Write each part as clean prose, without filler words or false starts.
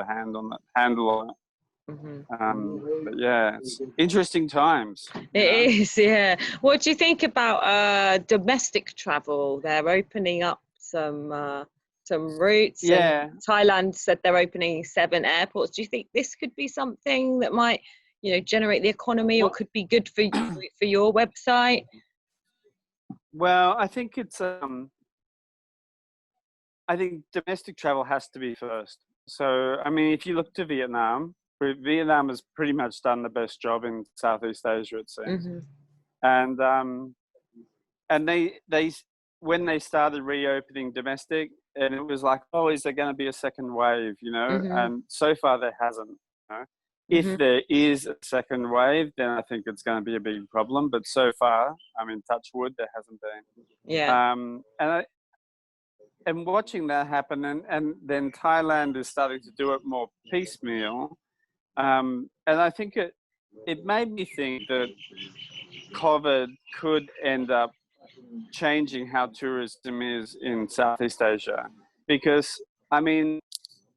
handle on it. But yeah, it's interesting times. It is, yeah. What do you think about domestic travel? They're opening up some routes. Yeah. And Thailand said they're opening 7 airports. Do you think this could be something that might, generate the economy, or could be good for your website? Well, I think it's I think domestic travel has to be first. So, I mean, if you look to Vietnam has pretty much done the best job in Southeast Asia, it seems. And they when they started reopening domestic, and it was like, oh, is there going to be a second wave? And so far there hasn't. If there is a second wave, then I think it's going to be a big problem. But so far, I mean, touch wood, there hasn't been. Yeah. And watching that happen, and then Thailand is starting to do it more piecemeal. And I think it made me think that COVID could end up changing how tourism is in Southeast Asia, because I mean,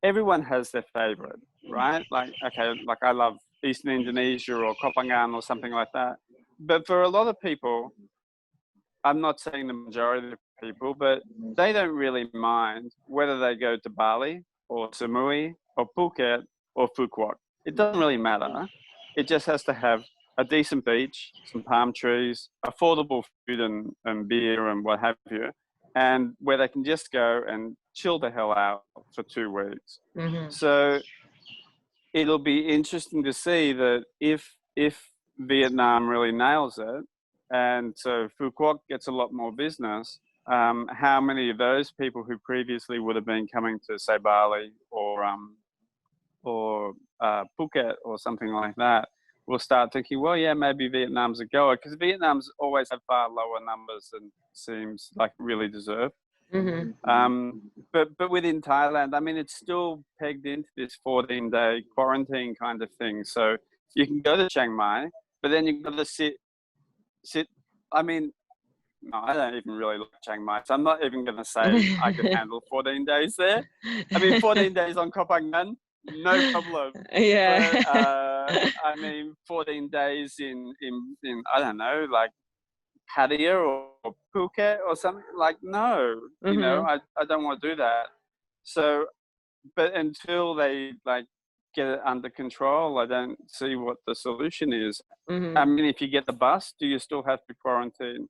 everyone has their favorite, right? Like, okay, like I love Eastern Indonesia or Koh Phangan or something like that. But for a lot of people, I'm not saying the majority of people, but they don't really mind whether they go to Bali or Samui or Phuket or Phu Quoc. It doesn't really matter. It just has to have a decent beach, some palm trees, affordable food and beer and what have you, and where they can just go and chill the hell out for 2 weeks. So it'll be interesting to see that if Vietnam really nails it, and so Phu Quoc gets a lot more business, how many of those people who previously would have been coming to, say, Bali or Phuket or something like that will start thinking, well, yeah, maybe Vietnam's a goer, because Vietnam's always had far lower numbers than seems like really deserve. But within Thailand, I mean, it's still pegged into this 14-day quarantine kind of thing. So you can go to Chiang Mai, but then you've got to sit. I mean, no, I don't even really like Chiang Mai, so I'm not even going to say I could handle 14 days there. I mean, 14 days on Koh Phangan, no problem. Yeah. But, I mean, 14 days in I don't know, like Pattaya or Phuket or something, like, no, I don't want to do that. So, but until they like get it under control, I don't see what the solution is. I mean, if you get the bus, do you still have to quarantine?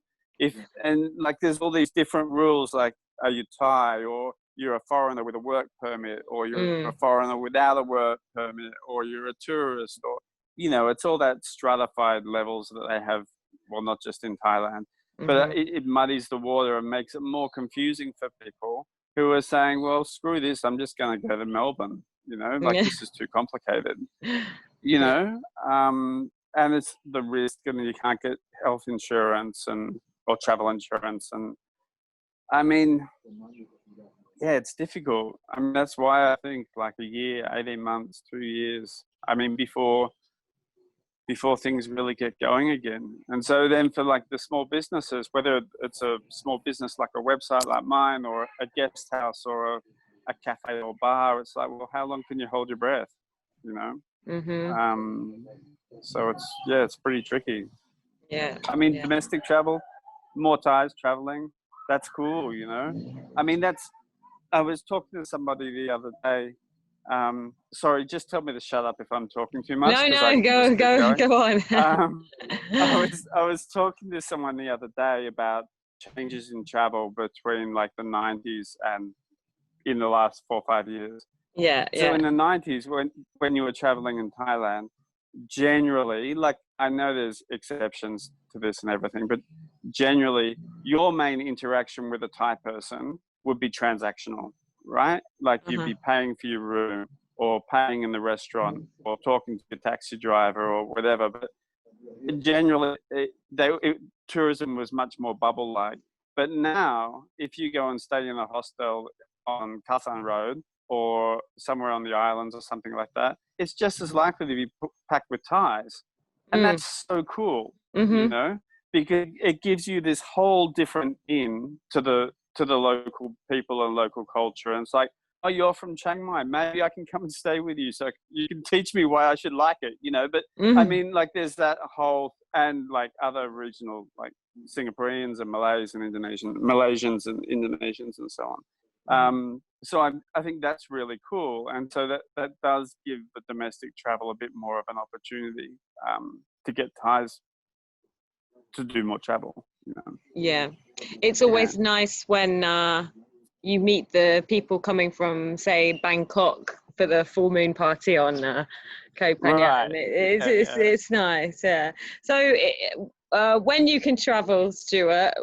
And like, there's all these different rules, like, are you Thai, or you're a foreigner with a work permit, or you're a foreigner without a work permit, or you're a tourist, or, it's all that stratified levels that they have. Well, not just in Thailand, but it muddies the water and makes it more confusing for people who are saying, well, screw this, I'm just going to go to Melbourne, this is too complicated, and it's the risk, and you can't get health insurance or travel insurance. And I mean, yeah, it's difficult. I mean, that's why I think like a year, 18 months, 2 years, I mean, before things really get going again. And so then for like the small businesses, whether it's a small business like a website like mine, or a guest house, or a cafe or bar, it's like, well, how long can you hold your breath, so it's pretty tricky. Yeah. I mean, domestic travel, more Thais traveling, that's cool, I mean, I was talking to somebody the other day. Sorry, just tell me to shut up if I'm talking too much. No, go on. I was talking to someone the other day about changes in travel between like the 90s and in the last 4 or 5 years. Yeah. So in the 90s, when you were traveling in Thailand, generally, like, I know there's exceptions to this and everything, but generally your main interaction with a Thai person would be transactional, right? Like, you'd be paying for your room, or paying in the restaurant, or talking to a taxi driver or whatever. But generally, tourism was much more bubble-like. But now, if you go and stay in a hostel on Khasan Road or somewhere on the islands or something like that, it's just as likely to be packed with Thais. And that's so cool, because it gives you this whole different in to the local people and local culture. And it's like, oh, you're from Chiang Mai. Maybe I can come and stay with you, so you can teach me why I should like it, you know. But I mean, like, there's that whole, and like other regional, like Singaporeans and Malaysians and Indonesians and so on. So I think that's really cool, and so that does give the domestic travel a bit more of an opportunity to get ties to do more travel. You know? Yeah, it's always nice when you meet the people coming from, say, Bangkok for the full moon party on Koh Phangan. Right. It's nice. Yeah. So when you can travel, Stuart,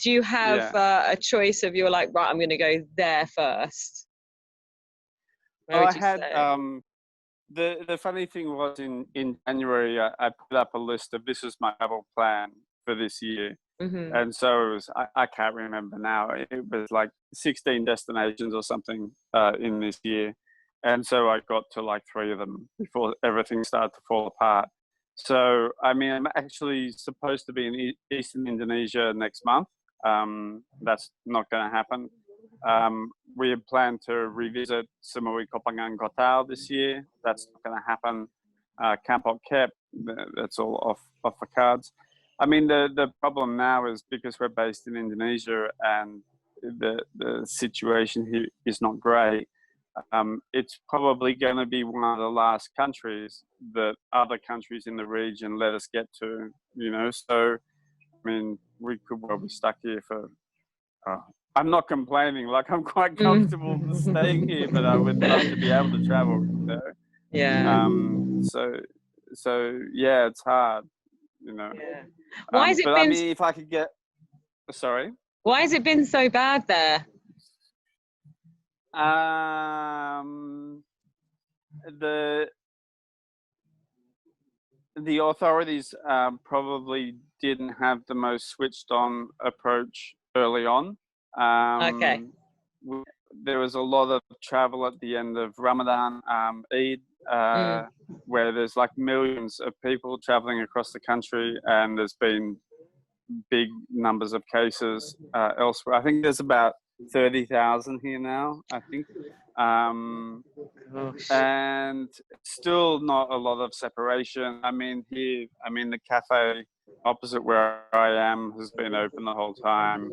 do you have a choice of, you're like, right, I'm going to go there first? Well, I had the funny thing was in January I put up a list of this is my travel plan for this year, and so it was I can't remember now. It was like 16 destinations or something in this year, and so I got to like 3 of them before everything started to fall apart. So I mean, I'm actually supposed to be in Eastern Indonesia next month. That's not going to happen. We had planned to revisit Samui Kopangan Kotal this year. That's not going to happen. Kampot Kep, that's all off the cards. I mean, the problem now is because we're based in Indonesia and the situation here is not great. It's probably going to be one of the last countries that other countries in the region let us get to, you know. So, I mean, we could well be stuck here for... I'm not complaining. Like, I'm quite comfortable staying here, but I would love to be able to travel. You know? Yeah. So yeah, it's hard. You know. Yeah. Why has it but been? I mean, if I could get... Sorry. Why has it been so bad there? The authorities probably didn't have the most switched on approach early on. Okay. There was a lot of travel at the end of Ramadan, Eid, where there's like millions of people traveling across the country, and there's been big numbers of cases elsewhere. I think there's about 30,000 here now, I think. And still not a lot of separation. I mean, here, the cafe opposite where I am has been open the whole time.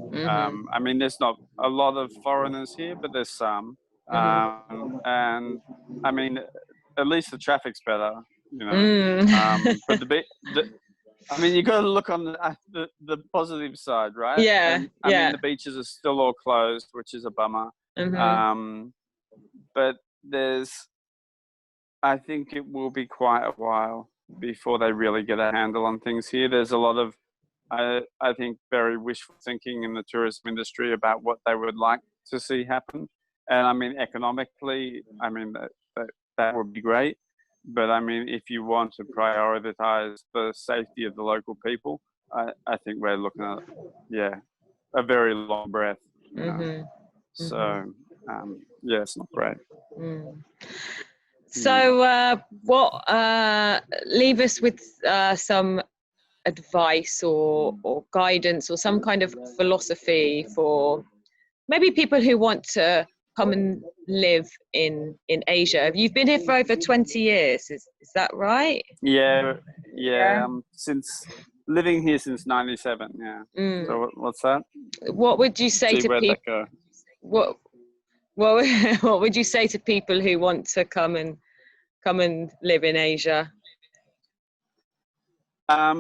I mean, there's not a lot of foreigners here, but there's some. And I mean, at least the traffic's better, you know. But I mean, you got to look on the positive side, right? Yeah. And, I mean, the beaches are still all closed, which is a bummer. But I think it will be quite a while before they really get a handle on things here. There's a lot of, I think, very wishful thinking in the tourism industry about what they would like to see happen. And I mean, economically, I mean, that would be great. But I mean, if you want to prioritize the safety of the local people, I think we're looking at, a very long breath. You know? So, yeah, it's not great. So, leave us with some advice or guidance or some kind of philosophy for maybe people who want to come and live in Asia. You've been here for over 20 years, is that right? Yeah. Since living here since '97. Yeah. So what's that? What would you say to people? What would you say to people who want to come and live in Asia? I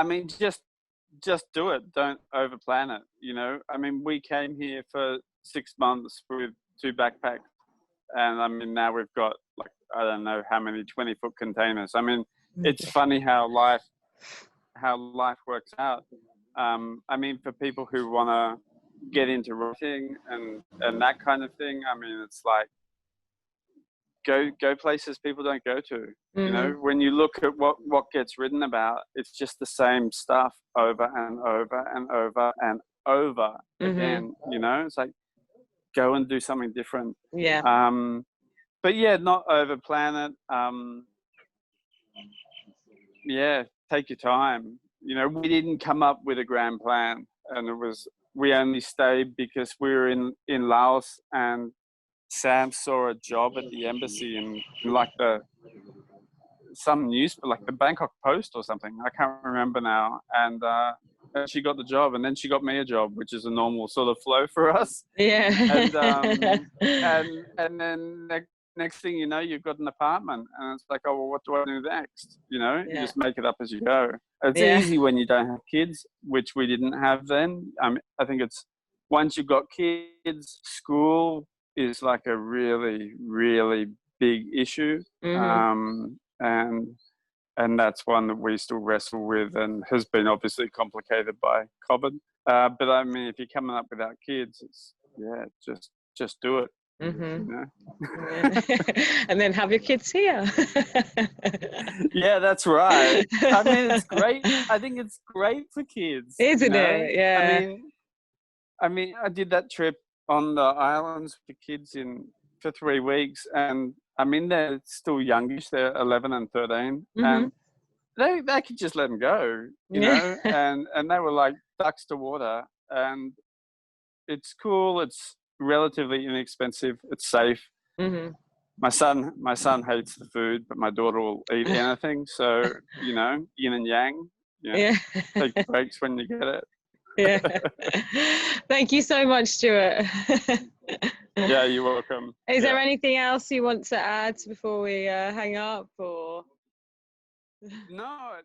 mean, just do it. Don't overplan it. You know, I mean, we came here for 6 months with 2 backpacks, and I mean, now we've got like, I don't know how many 20-foot containers. I mean, it's funny how life works out. I mean, for people who want to get into writing and that kind of thing, I mean, it's like go places people don't go to. You know, when you look at what gets written about, it's just the same stuff over and over and over and over again. You know, it's like, go and do something different. Yeah. But yeah, not overplan it. Yeah, take your time. You know, we didn't come up with a grand plan, and we only stayed because we were in Laos, and Sam saw a job at the embassy in like some news, like the Bangkok Post or something. I can't remember now. And she got the job, and then she got me a job, which is a normal sort of flow for us. Yeah. And then next thing you know, you've got an apartment, and it's like, oh, well, what do I do next? You know, you just make it up as you go. It's easy when you don't have kids, which we didn't have then. I think it's once you've got kids, school is like a really, really big issue. And that's one that we still wrestle with, and has been obviously complicated by COVID. But I mean, if you're coming up without kids, it's just do it. You know? And then have your kids here. Yeah, that's right. I mean, it's great. I think it's great for kids, isn't it? Yeah. I mean, I did that trip on the islands for kids for 3 weeks, and I mean, they're still youngish. They're 11 and 13, and they could just let them go, you know, and they were like ducks to water. And it's cool. It's relatively inexpensive. It's safe. My son hates the food, but my daughter will eat anything. So, you know, yin and yang. Take breaks when you get it. Thank you so much, Stuart. Yeah, you're welcome. Is there anything else you want to add before we hang up, or? No.